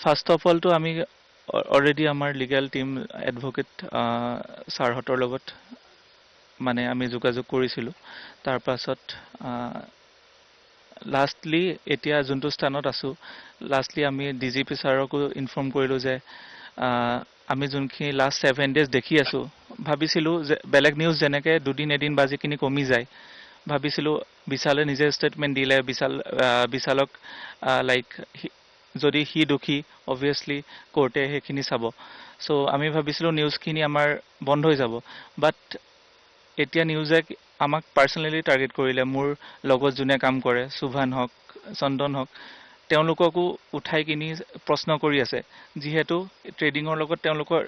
First of Alto আমি already আমাৰ legal team advocate ছাৰহঁতৰ লগত মানে আমি যোগাযোগ কৰিছিলোঁ। তাৰ পাছত লাষ্টলি এতিয়া যোনটো স্থানত আছোঁ, লাষ্টলি আমি DGP ছাৰকো ইনফৰ্ম কৰিলোঁ যে আমি যোনখিনি লাষ্ট 7 days দেখি আছোঁ, ভাবিছিলোঁ যে বেলেগ নিউজ যেনেকৈ দুদিন এদিন বাজিখিনি কমি যায়, ভাবিছিলোঁ বিশালে নিজে ষ্টেটমেণ্ট দিলে, বিশালক লাইক যদি সি দোষী অবভিয়াছলি কোৰ্টে সেইখিনি চাব। চ' আমি ভাবিছিলোঁ নিউজখিনি আমাৰ বন্ধ হৈ যাব। বাট এতিয়া নিউজে আমাক পাৰ্চনেলি টাৰ্গেট কৰিলে। মোৰ লগত যোনে কাম কৰে, সুভান হওক, চন্দন হওক, তেওঁলোককো উঠাই কিনি প্ৰশ্ন কৰি আছে, যিহেতু ট্ৰেডিঙৰ লগত তেওঁলোকৰ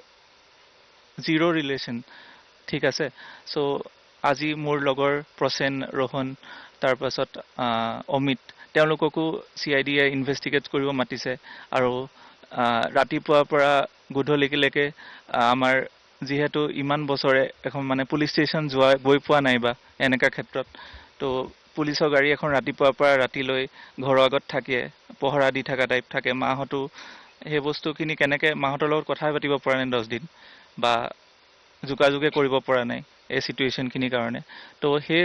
জিৰ' ৰিলেশ্যন। ঠিক আছে। চ' আজি মোৰ লগৰ প্ৰসেন, ৰোহন, তাৰপাছত অমিত, তেওঁলোককো CID য়ে ইনভেষ্টিগেট কৰিব মাতিছে। আৰু ৰাতিপুৱাৰ পৰা গধূলিলৈকে আমাৰ যিহেতু ইমান বছৰে এখন মানে পুলিচ ষ্টেচন গৈ পোৱা নাই বা এনেকুৱা ক্ষেত্ৰত, তো পুলিচৰ গাড়ী এখন ৰাতিপুৱাৰ পৰা ৰাতিলৈ ঘৰৰ আগত থাকে, পহৰা দি থকা টাইপ থাকে। মাহঁতো সেই বস্তুখিনি কেনেকৈ মাহঁতৰ লগত কথাই পাতিব পৰা নাই 10 দিন, বা যোগাযোগে কৰিব পৰা নাই এই চিটুৱেশ্যনখিনিৰ কাৰণে। তো সেই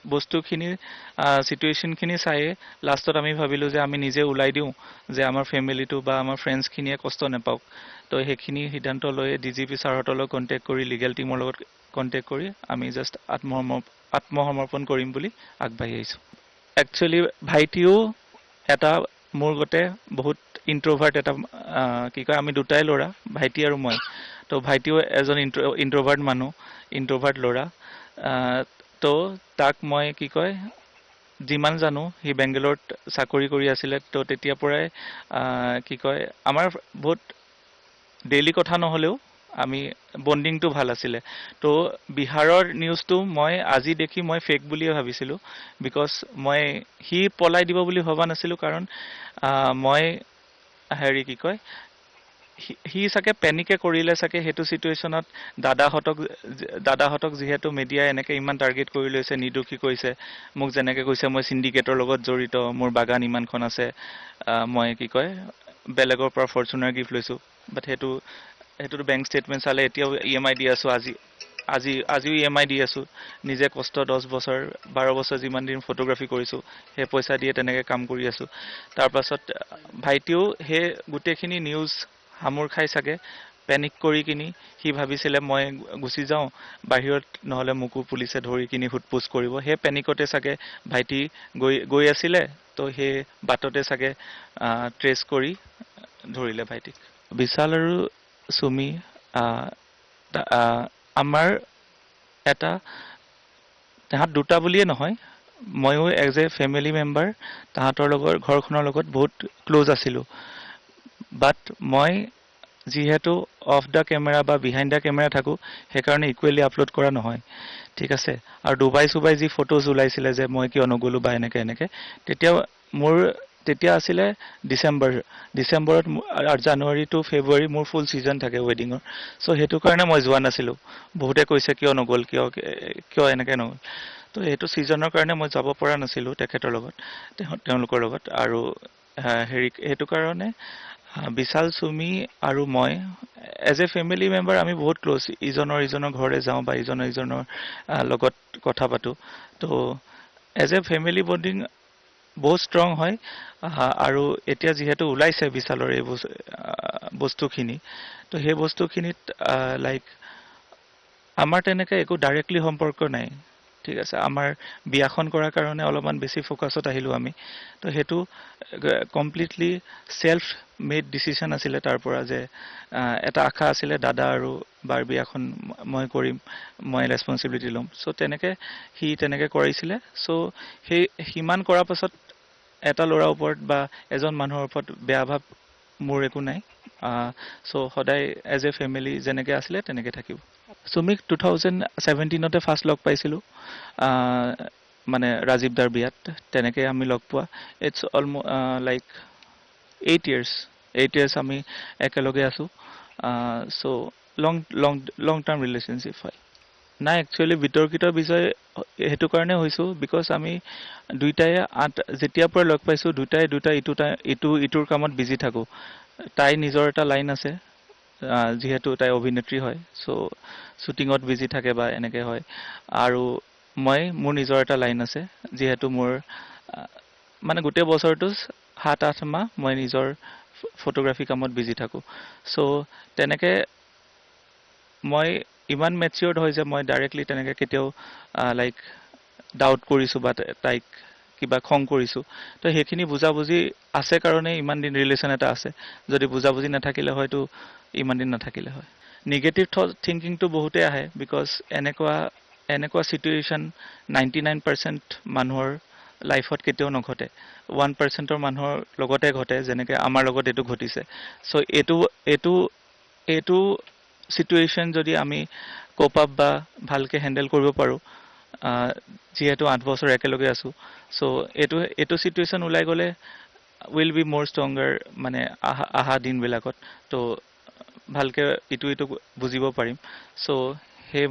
বস্তুখিনি চিটুৱেশ্যনখিনি চায়ে লাষ্টত আমি ভাবিলোঁ যে আমি নিজে ওলাই দিওঁ, যে আমাৰ ফেমিলিটো বা আমাৰ ফ্ৰেণ্ডছখিনিয়ে কষ্ট নাপাওক। তো সেইখিনি সিদ্ধান্ত লৈ DGP ছাৰহঁতৰ লগত কণ্টেক্ট কৰি, লিগেল টিমৰ লগত কণ্টেক্ট কৰি আমি জাষ্ট আত্মসমৰ্পণ কৰিম বুলি আগবাঢ়ি আহিছোঁ। একচুৱেলি ভাইটিও এটা মোৰ গতে বহুত ইণ্ট্ৰভাৰ্ট এটা কি কয়, আমি দুটাই ল'ৰা, ভাইটি আৰু মই। তো ভাইটিও এজন ইণ্ট্ৰভাৰ্ট মানুহ, ইণ্ট্ৰভাৰ্ট ল'ৰা। তো তাক মই কি কয়, যিমান জানো সি বেংগালোৰত চাকৰি কৰি আছিলে। তো তেতিয়াৰ পৰাই কি কয়, আমাৰ বহুত ডেইলি কথা নহ'লেও আমি বণ্ডিংটো ভাল আছিলে। তো বিহাৰৰ নিউজটো মই আজি দেখি মই ফেক বুলিয়ে ভাবিছিলোঁ। বিকজ মই সি পলাই দিব বুলি ভবা নাছিলোঁ, কাৰণ মই হেৰি কি কয়, সি চাগে পেনিকে কৰিলে চাগে সেইটো চিটুৱেশ্যনত। দাদাহঁতক যিহেতু মিডিয়াই এনেকৈ ইমান টাৰ্গেট কৰি লৈছে, নিৰ্দোষী কৈছে, মোক যেনেকৈ কৈছে মই চিণ্ডিকেটৰ লগত জড়িত, মোৰ বাগান ইমানখন আছে, মই কি কয় বেলেগৰ পৰা ফৰ্চুনাৰ গিফ্ট লৈছোঁ। বাট সেইটোতো বেংক ষ্টেটমেণ্ট চালে এতিয়াও EMI দি আছোঁ। আজিও EMI দি আছোঁ। নিজে কষ্ট 10 বছৰ 12 বছৰ যিমান দিন ফটোগ্ৰাফী কৰিছোঁ, সেই পইচা দিয়ে তেনেকৈ কাম কৰি আছোঁ। তাৰপাছত ভাইটিও সেই গোটেইখিনি নিউজ সামোৰ খাই চাগে পেনিক কৰি কিনি সি ভাবিছিলে মই গুচি যাওঁ বাহিৰত, নহ'লে মোকো পুলিচে ধৰি কিনি সোধপোছ কৰিব। সেই পেনিকতে চাগে ভাইটি গৈ আছিলে। তো সেই বাটতে চাগে ট্ৰেচ কৰি ধৰিলে ভাইটিক। বিশাল আৰু সুমি আমাৰ এটা, তাহাঁত দুটা বুলিয়ে নহয়, ময়ো এজ এ ফেমিলি মেম্বাৰ তাহাঁতৰ লগত, ঘৰখনৰ লগত বহুত ক্ল'জ আছিলোঁ। বাট মই যিহেতু অফ দ্য কেমেৰা বা বিহাইণ্ড দ্য কেমেৰা থাকোঁ, সেইকাৰণে ইকুৱেলি আপলোড কৰা নহয়। ঠিক আছে। আৰু ডুবাই যি ফটোজ ওলাইছিলে যে মই কিয় নগ'লোঁ বা এনেকৈ, তেতিয়া আছিলে ডিচেম্বৰত আৰু জানুৱাৰী টু ফেব্ৰুৱাৰী মোৰ ফুল ছিজন থাকে ৱেডিঙৰ। চ' সেইটো কাৰণে মই যোৱা নাছিলোঁ। বহুতে কৈছে কিয় নগ'ল, কিয় এনেকৈ নগ'ল। তো সেইটো ছিজনৰ কাৰণে মই যাব পৰা নাছিলোঁ তেওঁলোকৰ লগত। আৰু সেইটো কাৰণে বিশাল, সুমি আৰু মই এজ এ ফেমিলি মেম্বাৰ আমি বহুত ক্ল'জ। ইজনৰ ঘৰলৈ যাওঁ বা ইজনৰ লগত কথা পাতোঁ। তো এজ এ ফেমিলি বণ্ডিং বহুত ষ্ট্ৰং হয়। আৰু এতিয়া যিহেতু ওলাইছে বিশালৰ এই বস্তুখিনি, তো সেই বস্তুখিনিত লাইক আমাৰ তেনেকৈ একো ডাইৰেক্টলি সম্পৰ্ক নাই। ঠিক আছে। আমাৰ বিয়াখন কৰাৰ কাৰণে অলপমান বেছি ফ'কাছত আহিলোঁ আমি। তো সেইটো কমপ্লিটলি চেল্ফ মেড ডিচিশ্যন আছিলে তাৰ পৰা, যে এটা আশা আছিলে দাদা আৰু বাৰ বিয়াখন মই কৰিম, মই ৰেছপনচিবিলিটি ল'ম। চ' সি তেনেকৈ কৰিছিলে। চ' সিমান কৰাৰ পাছত এটা ল'ৰাৰ ওপৰত বা এজন মানুহৰ ওপৰত বেয়া ভাৱ মোৰ একো নাই। চ' সদায় এজ এ ফেমিলি যেনেকৈ আছিলে তেনেকৈ থাকিব। সুমিক 2017 ফাৰ্ষ্ট লগ পাইছিলোঁ, মানে ৰাজীৱ দাৰ বিয়াত। তেনেকৈ আমি লগ পোৱা। ইটছ লাইক 8 years আমি একেলগে আছোঁ। চ' লং টাৰ্ম ৰিলেশ্যনশ্বিপ হয়। নাই, একচুৱেলি বিতৰ্কিত বিষয় সেইটো কাৰণে হৈছোঁ বিকজ আমি দুইটাই যেতিয়াৰ পৰা লগ পাইছোঁ দুটাই ইটোৰ কামত বিজি থাকোঁ। তাই নিজৰ এটা লাইন আছে, যিহেতু তাই অভিনেত্ৰী হয়, চ' শ্বুটিঙত বিজি থাকে বা এনেকে হয়। আৰু মোৰ নিজৰ এটা লাইন আছে, যিহেতু মোৰ আহ, মানে গোটেই বছৰটো 7-8 মাহ মই নিজৰ ফটোগ্ৰাফী কামত বিজি থাকোঁ। চ' তেনেকে মই ইমান মেচিয়ৰ্ড হয় যে মই ডাইৰেক্টলি তেনেকে কেতিয়াও লাইক ডাউট কৰিছোঁ বা তাইক কিবা খং কৰিছোঁ। তো সেইখিনি বুজাবুজি আছে কাৰণে ইমান দিন ৰিলেশ্যন এটা আছে। যদি বুজাবুজি নাথাকিলে হয়তো ইমান দিন নাথাকিলে হয়। নিগেটিভ থিংকিংটো বহুতেই আহে, বিকজ এনেকুৱা এনেকুৱা চিটুৱেশ্যন 99% মানুহৰ লাইফত কেতিয়াও নঘটে। 1%ৰ মানুহৰ লগতে ঘটে, যেনেকে আমাৰ লগত এইটো ঘটিছে। চ' এইটো এইটো চিটুৱেশ্যন যদি আমি কোপ আপ বা ভালকে হেণ্ডেল কৰিব পাৰোঁ, যিহেতু 8 বছৰ একেলগে আছোঁ, চ' এইটো চিটুৱেশ্যন ওলাই গ'লে উইল বি মোৰ ষ্ট্ৰংগাৰ, মানে আহা দিনবিলাকত। ত' ভালকে ইটো বুজিব পাৰিম। চ' সেই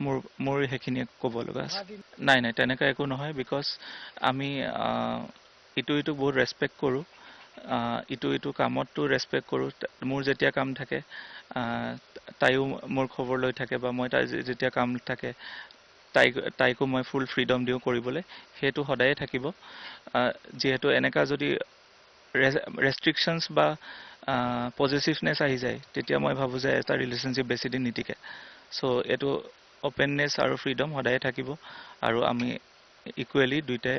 মোৰ মোৰ সেইখিনিয়ে ক'ব লগা আছে। নাই নাই, তেনেকুৱা একো নহয়, বিকজ আমি ইটোক বহুত ৰেচপেক্ট কৰোঁ। ইটো কামতটো ৰেচপেক্ট কৰোঁ। মোৰ যেতিয়া কাম থাকে, আহ, তাইও মোৰ খবৰ লৈ থাকে, বা মই তাইৰ যেতিয়া কাম থাকে তাইকো মই ফুল ফ্ৰীডম দিওঁ কৰিবলৈ। সেইটো সদায়ে থাকিব। যিহেতু এনেকা যদি ৰেষ্ট্ৰিকশ্যনছ বা পজিটিভনেছ আহি যায়, তেতিয়া মই ভাবোঁ যে এটা ৰিলেশ্যনশ্বিপ বেছি দিন নিটিকে। চ' এইটো অপেননেছ আৰু ফ্ৰীডম সদায়ে থাকিব, আৰু আমি ইকুৱেলি দুয়োটাই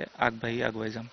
আগুৱাই যাম।